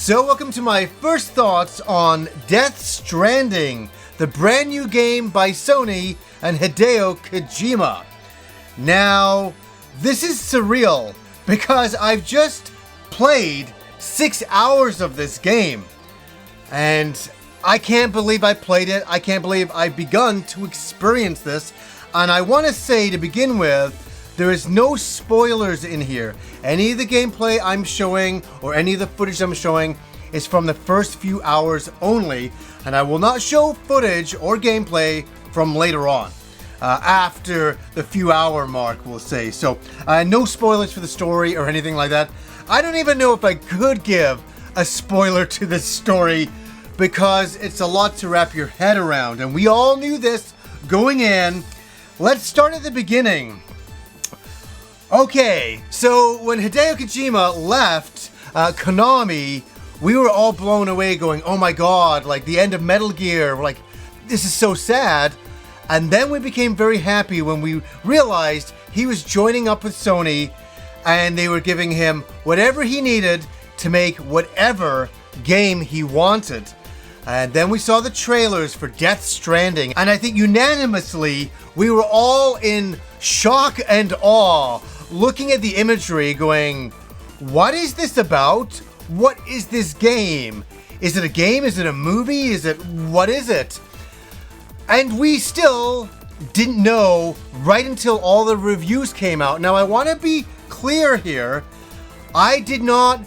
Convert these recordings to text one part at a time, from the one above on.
So welcome to my first thoughts on Death Stranding, the brand new game by Sony and Hideo Kojima. Now, this is surreal because I've just played 6 hours of this game and I can't believe I played it. I can't believe I've begun to experience this. And I want to say to begin with, there is no spoilers in here. Any of the gameplay I'm showing or any of the footage I'm showing is from the first few hours only, and I will not show footage or gameplay from later on, after the few hour mark, we'll say. So no spoilers for the story or anything like that. I don't even know if I could give a spoiler to this story because it's a lot to wrap your head around, and we all knew this going in. Let's start at the beginning. Okay, so when Hideo Kojima left Konami, we were all blown away going, oh my god, like the end of Metal Gear, we're like, this is so sad. And then we became very happy when we realized he was joining up with Sony and they were giving him whatever he needed to make whatever game he wanted. And then we saw the trailers for Death Stranding, and I think unanimously we were all in shock and awe, looking at the imagery going, what is this about? What is this game? Is it a game? Is it a movie? What is it? And we still didn't know right until all the reviews came out. Now I want to be clear here. I did not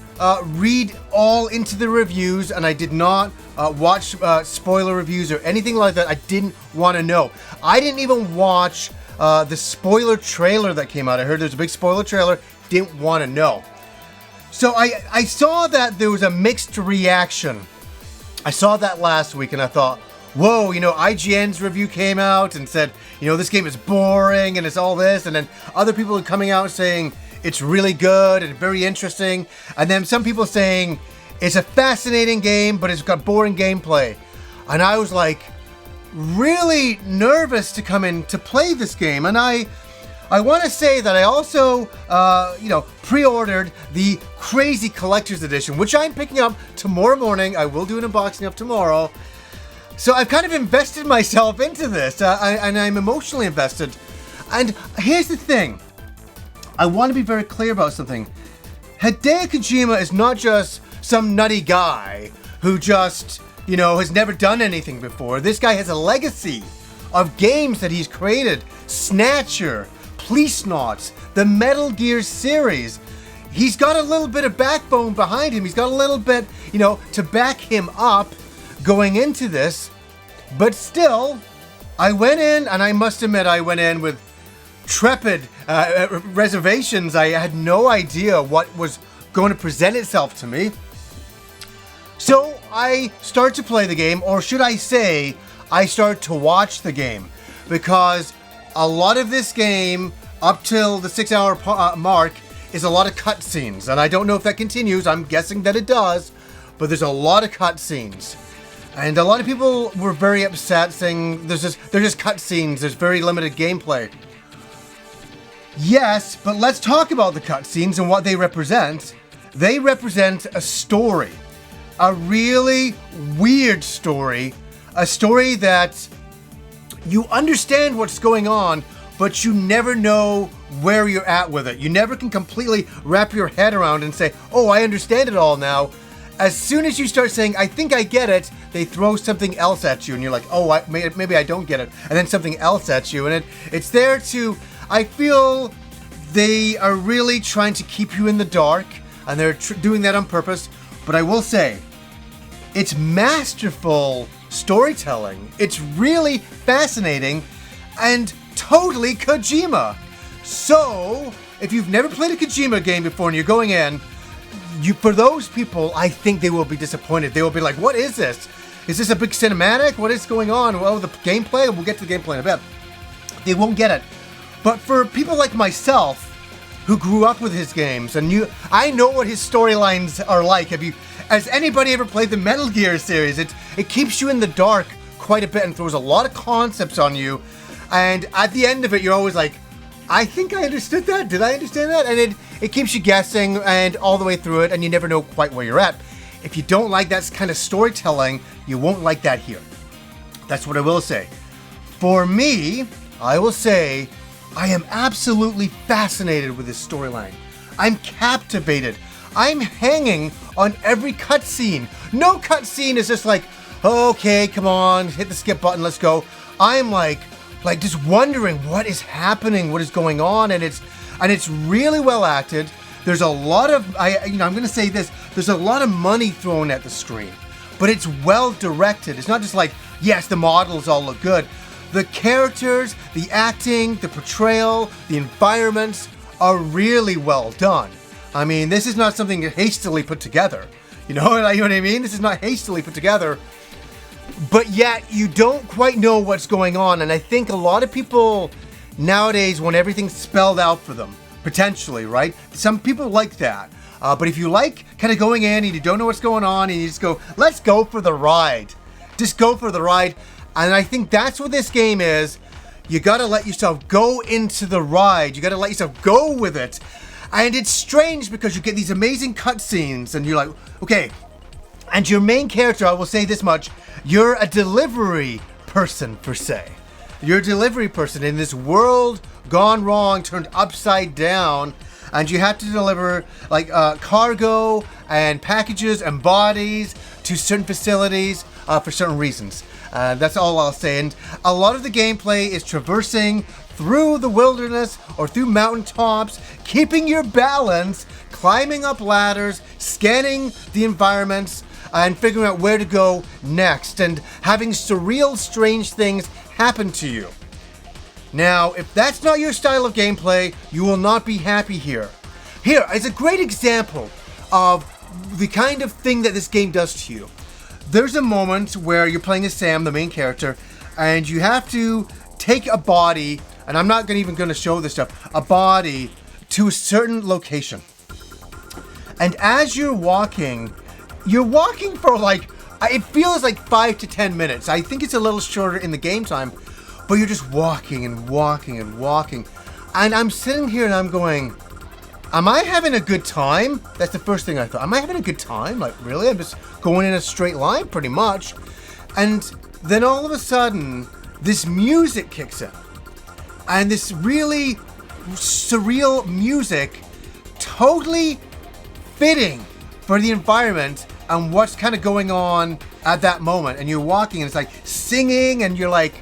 read all into the reviews, and I did not watch spoiler reviews or anything like that. I didn't want to know. I didn't even watch the spoiler trailer that came out. I heard there's a big spoiler trailer. Didn't want to know. So I saw that there was a mixed reaction. I saw that last week and I thought, whoa, IGN's review came out and said, this game is boring and it's all this. And then other people are coming out saying it's really good and very interesting. And then some people saying it's a fascinating game, but it's got boring gameplay. And I was like really nervous to come in to play this game. And I want to say that I also, pre-ordered the Crazy Collector's Edition, which I'm picking up tomorrow morning. I will do an unboxing of tomorrow. So I've kind of invested myself into this, and I'm emotionally invested. And here's the thing. I want to be very clear about something. Hideo Kojima is not just some nutty guy who just, has never done anything before. This guy has a legacy of games that he's created. Snatcher, Policenauts, the Metal Gear series. He's got a little bit of backbone behind him. He's got a little bit, to back him up going into this. But still, I went in, and I must admit I went in with trepid reservations. I had no idea what was going to present itself to me. So I start to play the game, or should I say, I start to watch the game, because a lot of this game, up till the 6 hour mark, is a lot of cutscenes. And I don't know if that continues. I'm guessing that it does. But there's a lot of cutscenes. And a lot of people were very upset saying they're just cutscenes. There's very limited gameplay. Yes, but let's talk about the cutscenes and what they represent. They represent a story. A really weird story. A story that you understand what's going on, but you never know where you're at with it. You never can completely wrap your head around and say, oh, I understand it all now. As soon as you start saying, I think I get it, they throw something else at you and you're like, oh, maybe I don't get it. And then something else at you. And it's there to, I feel they are really trying to keep you in the dark, and they're doing that on purpose. But I will say, it's masterful storytelling. It's really fascinating and totally Kojima. So, if you've never played a Kojima game before and you're going in, for those people, I think they will be disappointed. They will be like, what is this? Is this a big cinematic? What is going on? Well, the gameplay, we'll get to the gameplay in a bit. They won't get it. But for people like myself, who grew up with his games, and I know what his storylines are like. Has anybody ever played the Metal Gear series? It keeps you in the dark quite a bit and throws a lot of concepts on you. And at the end of it, you're always like, I think I understood that. Did I understand that? And it keeps you guessing and all the way through it, and you never know quite where you're at. if you don't like that kind of storytelling, you won't like that here. That's what I will say. For me, I will say I am absolutely fascinated with this storyline. I'm captivated. I'm hanging on every cutscene. No cutscene is just like, okay, come on, hit the skip button, let's go. I'm like just wondering what is happening, what is going on, and it's really well acted. There's a lot of, I'm going to say this, there's a lot of money thrown at the screen, but it's well directed. It's not just like, yes, the models all look good. The characters, the acting, the portrayal, the environments are really well done. I mean, this is not something hastily put together. You know what I mean? This is not hastily put together, but yet you don't quite know what's going on. And I think a lot of people nowadays want everything spelled out for them, potentially, right? Some people like that. But if you like kind of going in and you don't know what's going on and you just go, let's go for the ride. Just go for the ride. And I think that's what this game is. You gotta let yourself go into the ride. You gotta let yourself go with it. And it's strange because you get these amazing cutscenes and you're like, okay. And your main character, I will say this much, you're a delivery person per se. You're a delivery person in this world gone wrong, turned upside down. And you have to deliver like cargo and packages and bodies to certain facilities for certain reasons. That's all I'll say. And a lot of the gameplay is traversing through the wilderness or through mountaintops, keeping your balance, climbing up ladders, scanning the environments, and figuring out where to go next, and having surreal, strange things happen to you. Now, if that's not your style of gameplay, you will not be happy here. Here is a great example of the kind of thing that this game does to you. There's a moment where you're playing as Sam, the main character, and you have to take a body, and I'm not even going to show this stuff, a body to a certain location. And as you're walking for like, it feels like 5 to 10 minutes. I think it's a little shorter in the game time, but you're just walking and walking and walking. And I'm sitting here and I'm going, am I having a good time? That's the first thing I thought. Am I having a good time? Like, really? I'm just going in a straight line pretty much. And then all of a sudden, this music kicks in. And this really surreal music, totally fitting for the environment and what's kind of going on at that moment. And you're walking and it's like singing and you're like,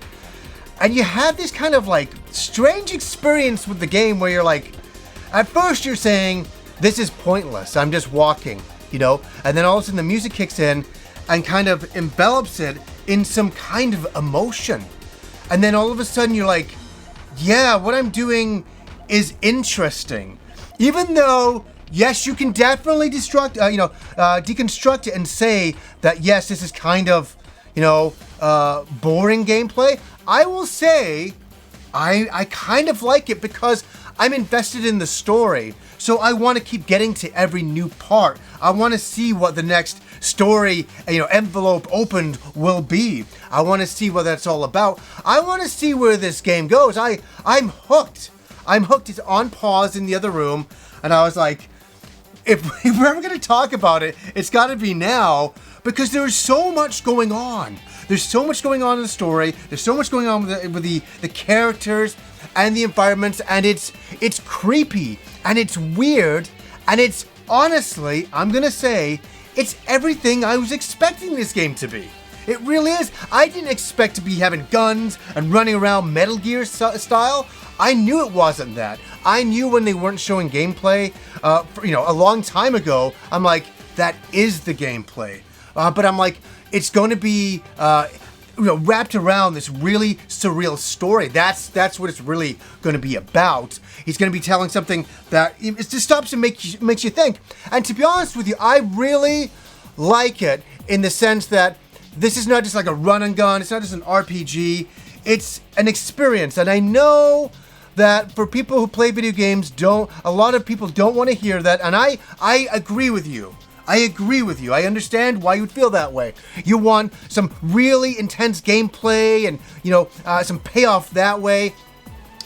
and you have this kind of like strange experience with the game where you're like, at first you're saying, this is pointless, I'm just walking, you know? And then all of a sudden the music kicks in and kind of envelops it in some kind of emotion. And then all of a sudden you're like, yeah, what I'm doing is interesting. Even though, yes, you can definitely deconstruct it and say that, yes, this is kind of, boring gameplay. I will say I kind of like it because I'm invested in the story. So I want to keep getting to every new part. I want to see what the next story, envelope opened will be. I want to see what that's all about. I want to see where this game goes. I'm hooked. I'm hooked. It's on pause in the other room. And I was like, if we're ever going to talk about it, it's got to be now because there's so much going on. There's so much going on in the story. There's so much going on with the characters and the environments, and it's creepy and it's weird and it's honestly, I'm gonna say, it's everything I was expecting this game to be. It really is. I didn't expect to be having guns and running around Metal Gear style. I knew it wasn't that. I knew when they weren't showing gameplay, a long time ago. I'm like, that is the gameplay. But I'm like, it's going to be wrapped around this really surreal story. That's what it's really going to be about. He's going to be telling something that it just stops and makes you think. And to be honest with you, I really like it in the sense that this is not just like a run and gun. It's not just an RPG. It's an experience. And I know that for people who play video games, a lot of people don't want to hear that. And I agree with you. I agree with you. I understand why you would feel that way. You want some really intense gameplay and, some payoff that way.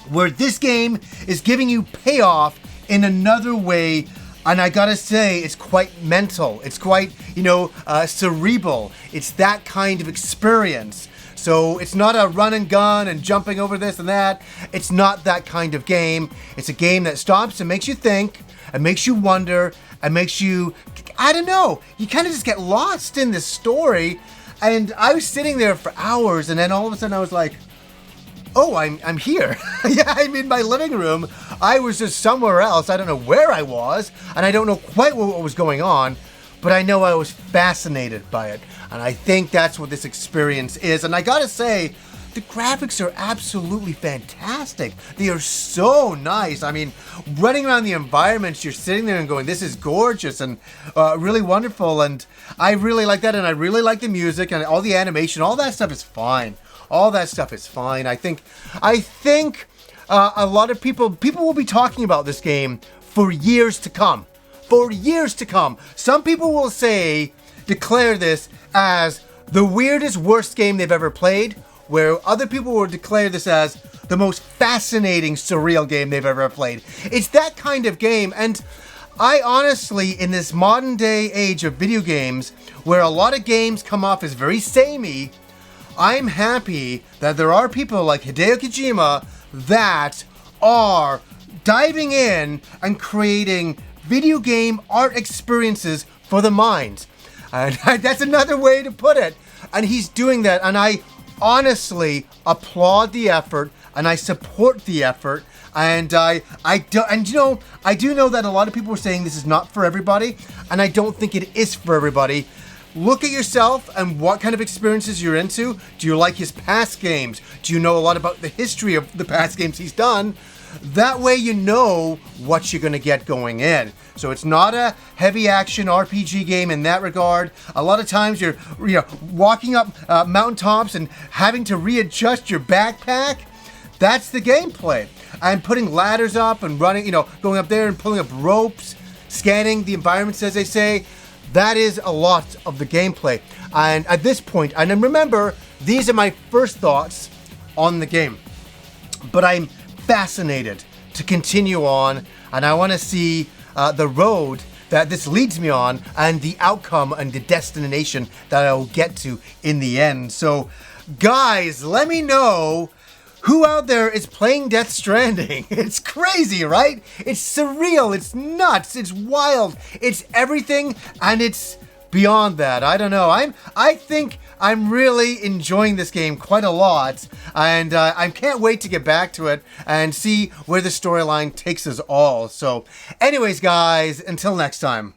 Where this game is giving you payoff in another way And I gotta say, it's quite mental. It's quite, cerebral. It's that kind of experience. So it's not a run and gun and jumping over this and that. It's not that kind of game. It's a game that stops and makes you think and makes you wonder and makes you, I don't know, you kind of just get lost in this story. And I was sitting there for hours, and then all of a sudden I was like, oh, I'm here. Yeah, I'm in my living room. I was just somewhere else. I don't know where I was, and I don't know quite what was going on, but I know I was fascinated by it. And I think that's what this experience is. And I gotta say, the graphics are absolutely fantastic. They are so nice. I mean, running around the environments, you're sitting there and going, this is gorgeous and really wonderful. And I really like that. And I really like the music and all the animation. All that stuff is fine. All that stuff is fine. I think a lot of people will be talking about this game for years to come. For years to come. Some people will declare this as the weirdest, worst game they've ever played, where other people will declare this as the most fascinating, surreal game they've ever played. It's that kind of game, and I honestly, in this modern day age of video games, where a lot of games come off as very samey, I'm happy that there are people like Hideo Kojima that are diving in and creating video game art experiences for the mind. And that's another way to put it. And he's doing that, and I honestly applaud the effort, and I support the effort. And I do know that a lot of people are saying this is not for everybody, and I don't think it is for everybody. Look at yourself and what kind of experiences you're into. Do you like his past games? Do you know a lot about the history of the past games he's done? That way you know what you're going to get going in. So it's not a heavy action RPG game in that regard. A lot of times you're walking up mountaintops and having to readjust your backpack. That's the gameplay. And putting ladders up and running, going up there and pulling up ropes, scanning the environments, as they say. That is a lot of the gameplay. And at this point, and then remember, these are my first thoughts on the game. But I'm fascinated to continue on, and I want to see the road that this leads me on and the outcome and the destination that I will get to in the end. So, guys, let me know who out there is playing Death Stranding. It's crazy, right? It's surreal, it's nuts, it's wild, it's everything, and it's beyond that. I don't know. I think I'm really enjoying this game quite a lot, and I can't wait to get back to it and see where the storyline takes us all. So anyways, guys, until next time.